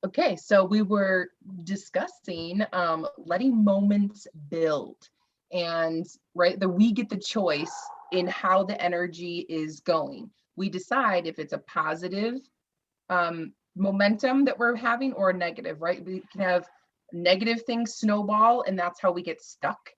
Okay, so we were discussing letting moments build, and right, that we get the choice in how the energy is going. We decide if it's a positive momentum that we're having or a negative, right? We can have negative things snowball, and that's how we get stuck.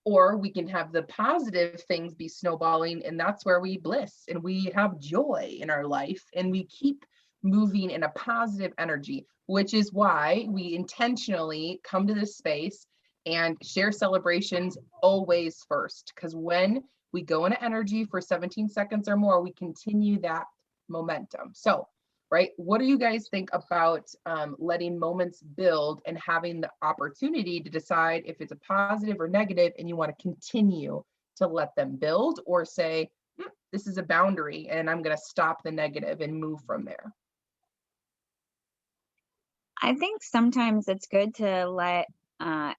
Or we can have the positive things be snowballing, and that's where we bliss and we have joy in our life, and we keep moving in a positive energy, which is why we intentionally come to this space and share celebrations always first. Because when we go into energy for 17 seconds or more, we continue that momentum. So, right, what do you guys think about letting moments build and having the opportunity to decide if it's a positive or negative, and you want to continue to let them build, or say, this is a boundary and I'm going to stop the negative and move from there? I think sometimes it's good to let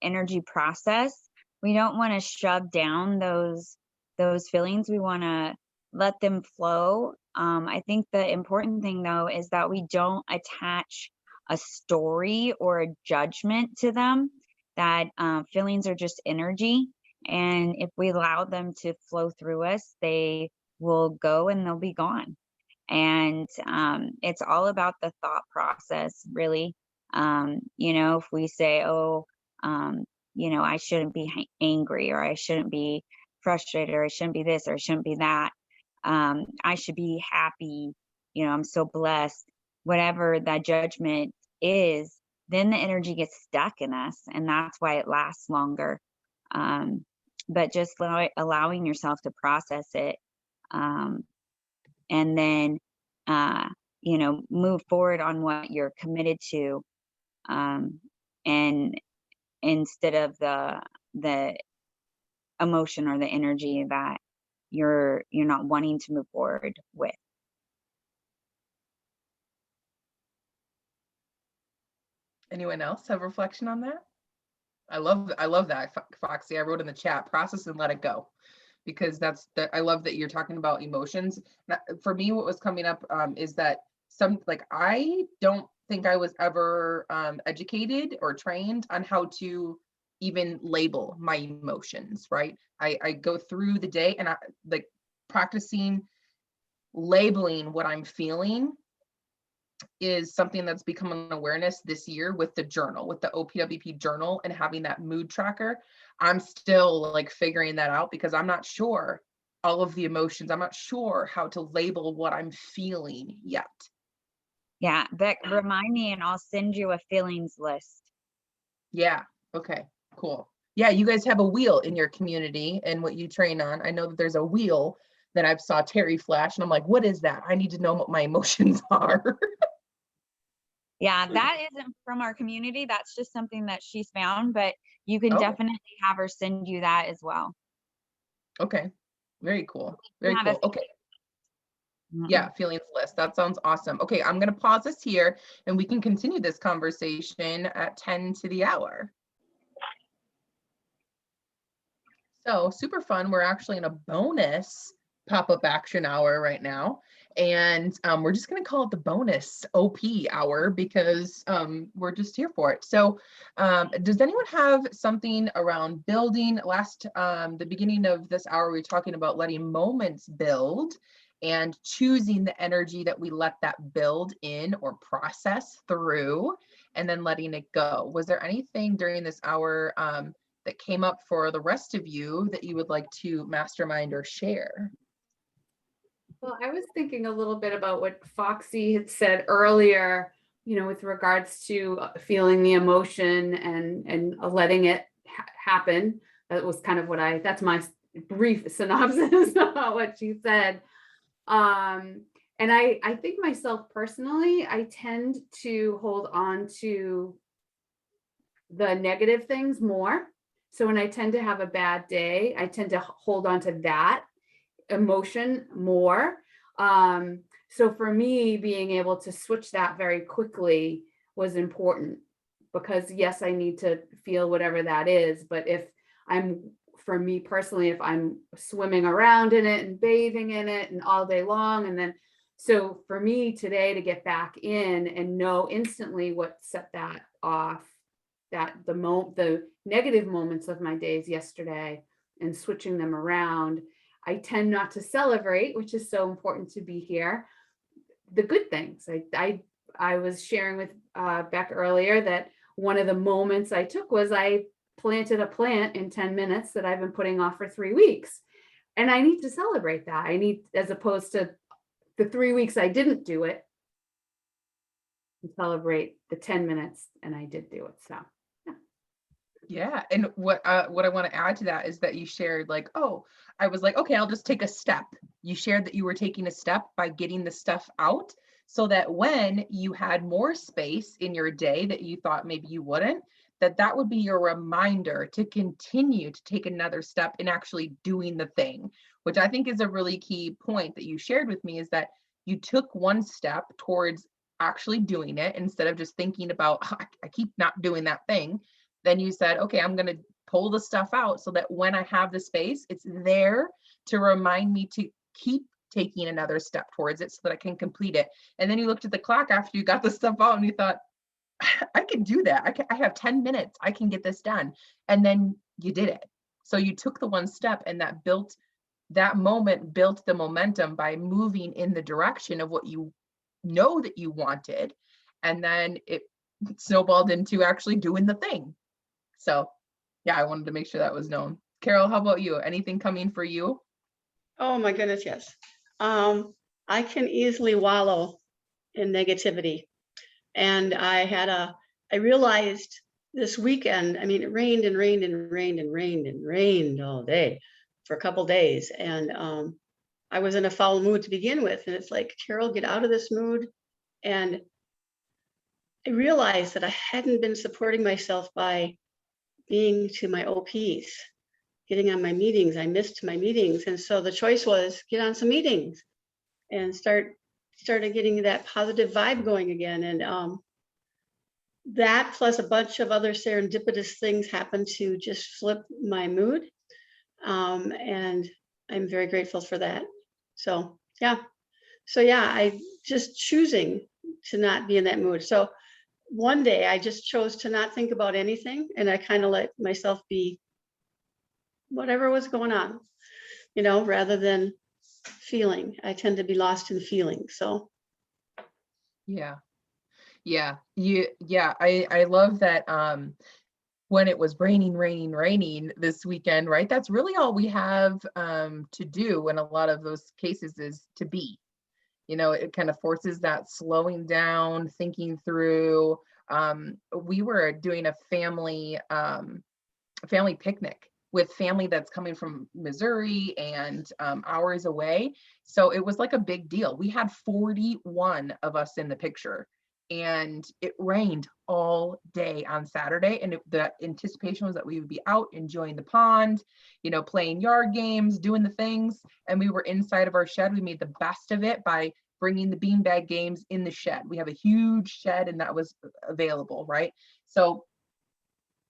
energy process. We don't want to shove down those feelings. We want to let them flow. I think the important thing though is that we don't attach a story or a judgment to them. That feelings are just energy, and if we allow them to flow through us, they will go and they'll be gone. And it's all about the thought process, really. If we say, oh, I shouldn't be angry, or I shouldn't be frustrated, or I shouldn't be this, or I shouldn't be that. I should be happy. I'm so blessed. Whatever that judgment is, then the energy gets stuck in us, and that's why it lasts longer. But just allowing yourself to process it, and then, move forward on what you're committed to, and instead of the emotion or the energy that you're not wanting to move forward with. Anyone else have reflection on that? I love that, Foxy. I wrote in the chat, process and let it go, because I love that you're talking about emotions. For me, what was coming up is that I don't think I was ever educated or trained on how to even label my emotions, right? I go through the day and I like practicing labeling what I'm feeling is something that's become an awareness this year with the journal, with the OPWP journal, and having that mood tracker. I'm still like figuring that out because I'm not sure all of the emotions. I'm not sure how to label what I'm feeling yet. Yeah, Beck, remind me and I'll send you a feelings list. Yeah. Okay, cool. Yeah, you guys have a wheel in your community and what you train on. I know that there's a wheel that I've saw Terry flash, and I'm like, what is that? I need to know what my emotions are. Yeah, that isn't from our community. That's just something that she's found, but you can Oh, definitely have her send you that as well. okay. Very cool. You Very have a cool. Okay. Yeah, Mhm. feelings list. That sounds awesome. Okay, I'm going to pause this here and we can continue this conversation at 10 to the hour. So super fun. We're actually in a bonus pop-up action hour right now. And we're just going to call it the bonus OP hour because we're just here for it. So does anyone have something around building? The beginning of this hour, we were talking about letting moments build and choosing the energy that we let that build in or process through, and then letting it go. Was there anything during this hour that came up for the rest of you that you would like to mastermind or share? Well, I was thinking a little bit about what Foxy had said earlier, with regards to feeling the emotion and letting it happen. That was kind of that's my brief synopsis about what she said. And I think myself personally, I tend to hold on to the negative things more. So when I tend to have a bad day, I tend to hold on to that emotion more. So for me, being able to switch that very quickly was important, because yes, I need to feel whatever that is. But for me personally, if I'm swimming around in it and bathing in it and all day long, and then So for me today to get back in and know instantly what set that off, that the negative moments of my days yesterday and switching them around, I tend not to celebrate, which is so important to be here, the good things. I was sharing with Beck earlier that one of the moments I took was I planted a plant in 10 minutes that I've been putting off for 3 weeks. And I need to celebrate that. I need, as opposed to the 3 weeks I didn't do it, and celebrate the 10 minutes and I did do it. So Yeah. And what I want to add to that is that you shared like, oh, I was like, okay, I'll just take a step. You shared that you were taking a step by getting the stuff out so that when you had more space in your day that you thought maybe you wouldn't, that would be your reminder to continue to take another step in actually doing the thing, which I think is a really key point that you shared with me, is that you took one step towards actually doing it instead of just thinking about, oh, I keep not doing that thing. Then you said, okay, I'm going to pull the stuff out so that when I have the space, it's there to remind me to keep taking another step towards it so that I can complete it. And then you looked at the clock after you got the stuff out and you thought, I can do that. I have 10 minutes. I can get this done. And then you did it. So you took the one step, and that moment built the momentum by moving in the direction of what you know that you wanted. And then it snowballed into actually doing the thing. So yeah, I wanted to make sure that was known. Carol, how about you? Anything coming for you? Oh my goodness, yes. I can easily wallow in negativity. And I realized this weekend, I mean, it rained and rained and rained and rained and rained all day for a couple days. And I was in a foul mood to begin with. And it's like, Carol, get out of this mood. And I realized that I hadn't been supporting myself by being to my OPs, getting on my meetings. I missed my meetings. And so the choice was get on some meetings and started getting that positive vibe going again. And that plus a bunch of other serendipitous things happened to just flip my mood. And I'm very grateful for that. So yeah. I just choosing to not be in that mood. So one day I just chose to not think about anything, and I kind of let myself be whatever was going on, rather than feeling. I tend to be lost in feelings. So Yeah. I love that. When it was raining this weekend, right? That's really all we have to do in a lot of those cases, is to be. It kind of forces that slowing down, thinking through. We were doing a family picnic with family that's coming from Missouri and hours away. So it was like a big deal. We had 41 of us in the picture, and it rained all day on Saturday. And the anticipation was that we would be out enjoying the pond, playing yard games, doing the things. And we were inside of our shed. We made the best of it by bringing the beanbag games in the shed. We have a huge shed, and that was available, right? So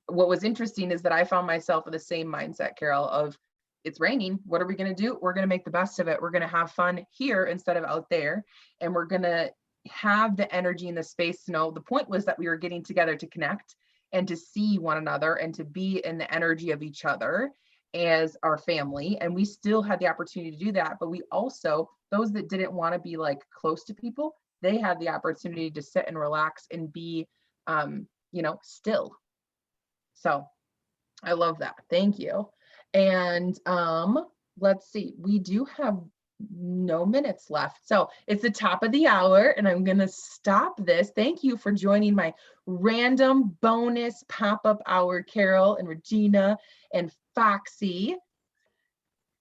what was interesting is that I found myself in the same mindset, Carol, of it's raining. What are we going to do? We're going to make the best of it. We're going to have fun here instead of out there. And we're going to have the energy and the space to know. The point was that we were getting together to connect and to see one another and to be in the energy of each other as our family. And we still had the opportunity to do that. But we also, those that didn't want to be like close to people, they had the opportunity to sit and relax and be, still. So I love that. Thank you. And let's see, we do have no minutes left. So it's the top of the hour, and I'm going to stop this. Thank you for joining my random bonus pop-up hour, Carol and Regina and Foxy.